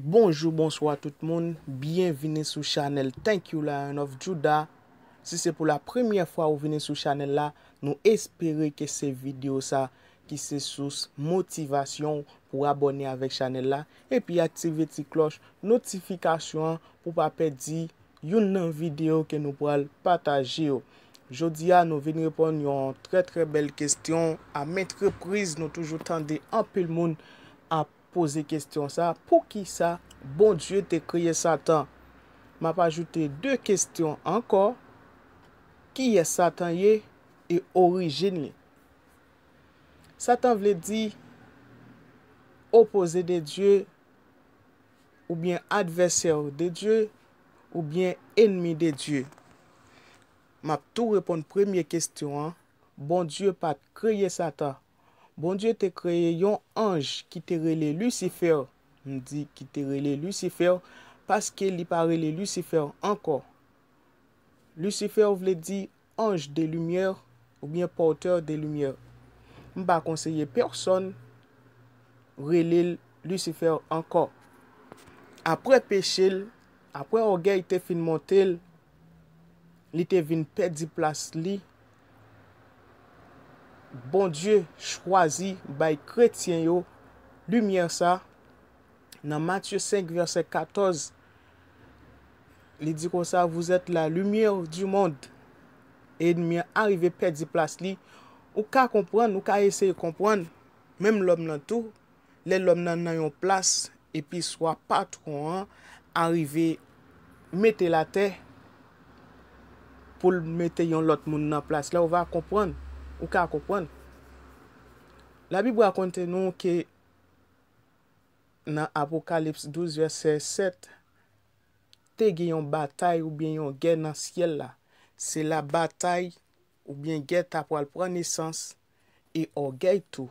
Bonjour, bonsoir tout le monde. Bienvenue sur channel Thank You Lion of Judah. Si c'est pour la première fois que vous venez sur channel là, nous espérons que ces vidéos ça qui c'est source motivation pour abonner avec channel là et puis activer la cloche notification pour pas perdre une vidéo que nous pourrons partager. Aujourd'hui, nous venons répondre à une très belle question. À maintes reprises, nous toujours tendez un peu le monde à poser question ça. Pour qui ça, bon Dieu t'a créé Satan? M'a pas ajouté deux questions encore. Qui est Satan et origine? Satan veut dire opposé de Dieu, ou bien adversaire de Dieu, ou bien ennemi de Dieu. M'a tout répondre première question. Bon Dieu pas créé Satan. Bon Dieu t'a créé un ange qui t'a relé Lucifer. On dit qui t'a relé Lucifer parce qu'il pas relé Lucifer encore. Lucifer veut dire ange de lumière ou bien porteur de lumière. Je ne vais pas conseiller personne relé Lucifer encore. Après péché, après orgueil te fin monter, il te vinn perdre place li. Bon Dieu choisi by chrétien yo lumière ça dans Matthieu 5 verset 14. Il dit comme ça, vous êtes la lumière du monde. Et ennemi arrivé perdre place li. Ou ka comprendre, ou ka essayer comprendre même l'homme nan tout, l'homme nan yon place et puis soit patron arrivé mettre la terre pour mettre yon l'autre monde dans place là, on va comprendre. Ou ka comprendre. La Bible raconte nous que dans Apocalypse 12 verset 7 te gen yon bataille ou bien yon guerre dans ciel là. C'est la bataille ou bien guerre ta pour prendre naissance et orgueil tout.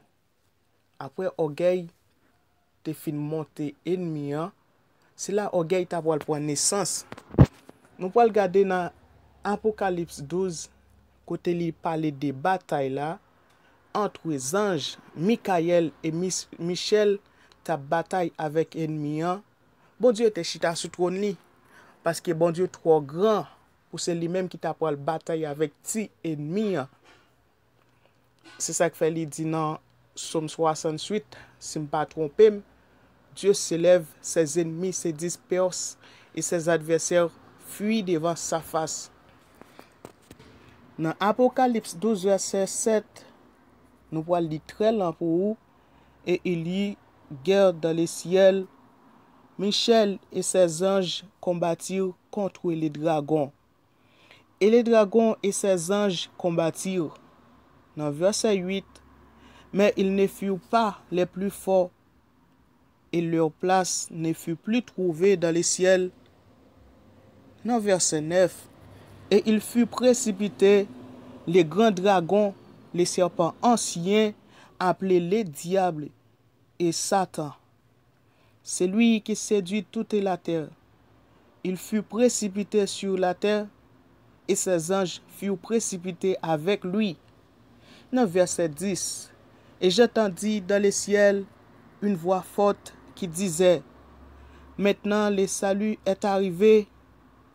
Après orgueil te fin monter ennemi, c'est là orgueil ta pour prendre naissance. Nous pour regarder dans Apocalypse 12 côté li parler de bataille là entre les anges Michael et Michel ta bataille avec ennemi. Bon Dieu te chita sur trône li parce que bon Dieu trop grand pour c'est lui-même qui t'a pour la bataille avec ti ennemi. C'est ça que fait lui dit dans Somme 68, si je ne pas trompé, Dieu s'élève, ses ennemis se dispersent et ses adversaires fuient devant sa face. Dans Apocalypse 12 verset 7, nous voyons lire très lent pour vous et il dit guerre dans les ciels. Michel et ses anges combattirent contre les dragons. Et les dragons et ses anges combattirent. Dans verset 8, mais ils ne furent pas les plus forts et leur place ne fut plus trouvée dans les ciels. Dans verset 9, et il fut précipité les grands dragons, les serpents anciens, appelés les diables et Satan. C'est lui qui séduit toute la terre. Il fut précipité sur la terre et ses anges furent précipités avec lui. Dans verset 10, et j'entendis dans les ciels une voix forte qui disait, maintenant le salut est arrivé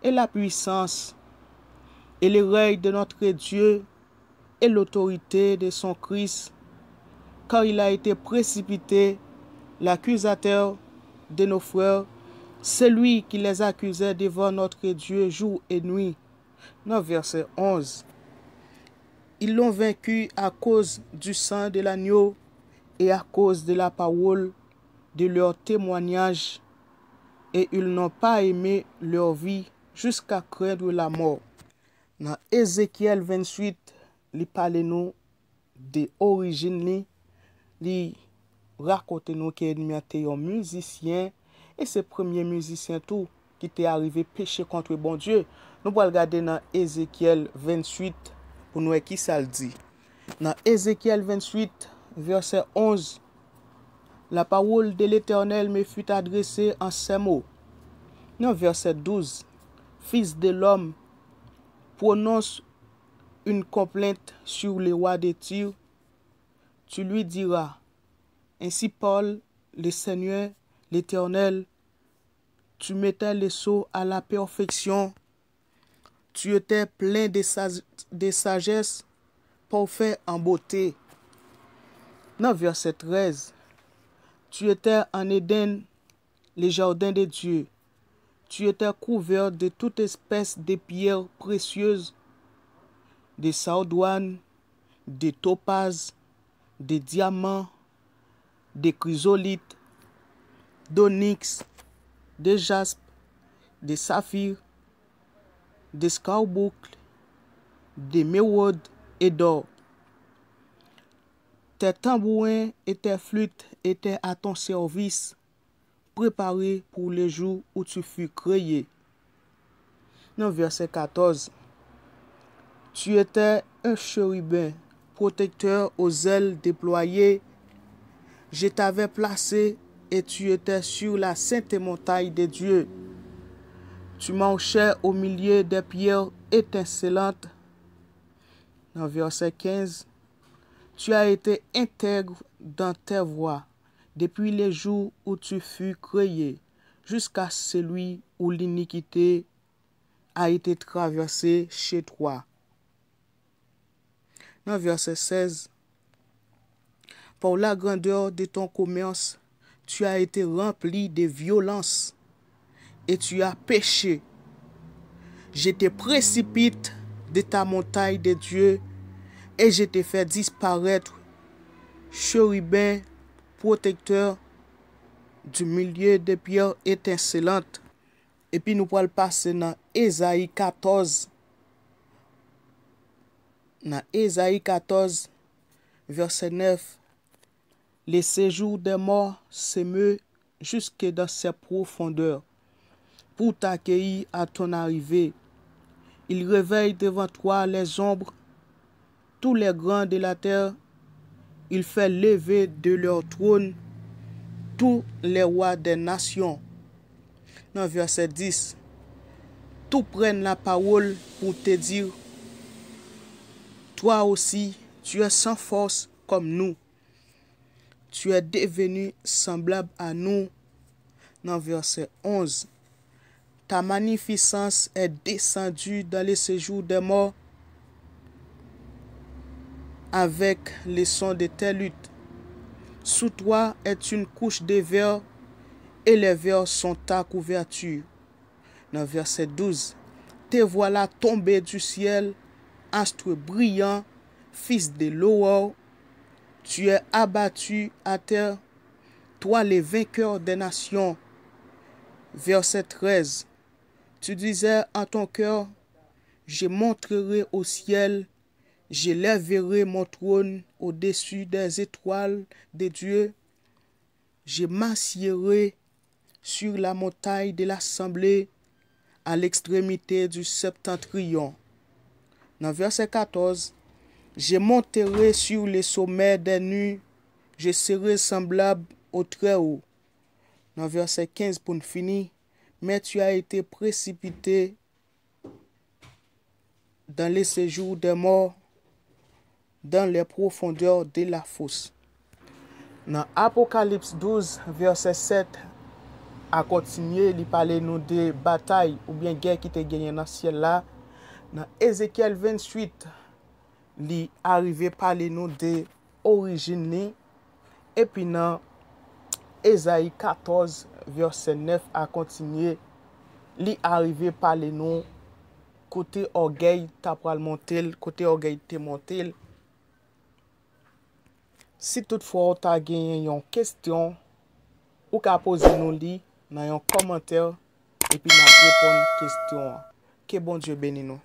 et la puissance et le règne de notre Dieu et l'autorité de son Christ, car il a été précipité l'accusateur de nos frères, celui qui les accusait devant notre Dieu jour et nuit. Dans verset 11, ils l'ont vaincu à cause du sang de l'agneau et à cause de la parole de leur témoignage, et ils n'ont pas aimé leur vie jusqu'à craindre la mort. Dans Ézéchiel 28, il parle nous de origine, il raconte nous que l'ennemi était un musicien et c'est le premier musicien tout qui était arrivé pécher contre bon Dieu. Nous allons regarder dans Ézéchiel 28 pour nous qui ça le dit. Dans Ézéchiel 28, verset 11, la parole de l'Éternel me fut adressée en ces mots. Dans verset 12, Fils de l'homme, prononce une complainte sur le roi de Tyr. Tu lui diras, ainsi parle le Seigneur, l'Éternel, Tu mettais les sceaux à la perfection. Tu étais plein de sagesse, parfait en beauté. Dans verset 13, tu étais en Éden, les jardins de Dieu. Tu étais couvert de toute espèce de pierres précieuses, de sardoine, de topazes, de diamants, de chrysolites, d'onyx, de jaspe, de saphir, de scarboucle, d'émeraude et d'or. Tes tambourins et tes flûtes étaient à ton service, préparés pour le jour où tu fus créé. Dans verset 14, tu étais un chérubin, protecteur aux ailes déployées. Je t'avais placé et tu étais sur la sainte montagne de Dieu. Tu marchais au milieu des pierres étincelantes. Dans verset 15, tu as été intègre dans tes voies depuis les jours où tu fus créé, jusqu'à celui où l'iniquité a été traversée chez toi. Dans verset 16, par la grandeur de ton commerce, tu as été rempli de violence et tu as péché. Je te précipite de ta montagne de Dieu et je te fais disparaître, chérubin protecteur du milieu des pierres étincelantes. Et puis nous pourrons passer dans Ésaïe 14. Dans Ésaïe 14, verset 9. Les séjours des morts s'émeut jusque dans ses profondeurs pour t'accueillir à ton arrivée. Il réveille devant toi les ombres, tous les grands de la terre. Il fait lever de leur trône tous les rois des nations. Dans verset 10, tous prennent la parole pour te dire, toi aussi, tu es sans force comme nous. Tu es devenu semblable à nous. Dans verset 11, ta magnificence est descendue dans les séjours des morts avec les sons de tes luttes. Sous toi est une couche de verre et les verres sont ta couverture. Dans verset 12, te voilà tombé du ciel, astre brillant, fils de l'aurore. Tu es abattu à terre, toi les vainqueurs des nations. Verset 13, tu disais en ton cœur, je monterai au ciel, je lèverai mon trône au-dessus des étoiles de Dieu. Je m'assiérai sur la montagne de l'assemblée à l'extrémité du septentrion. Dans verset 14, je monterai sur les sommets des nues, je serai semblable au Très-Haut. Dans verset 15 pour finir, mais tu as été précipité dans les séjours des morts, dans les profondeurs de la fosse. Dans Apocalypse 12, verset 7, à continuer, il parle nous de bataille ou bien guerre qui était gagnée dans le ciel là. Dans Ézéchiel 28, il arrivé parler nous de origine. Et puis dans Ésaïe 14, verset 9 à continuer, il arrivé parler nous côté orgueil ta pral monter, côté orgueil te monter. Si toutefois tu as gagné une question, ou ka poser nous li dans un commentaire et puis nous répondre question. Que bon Dieu bénisse nous.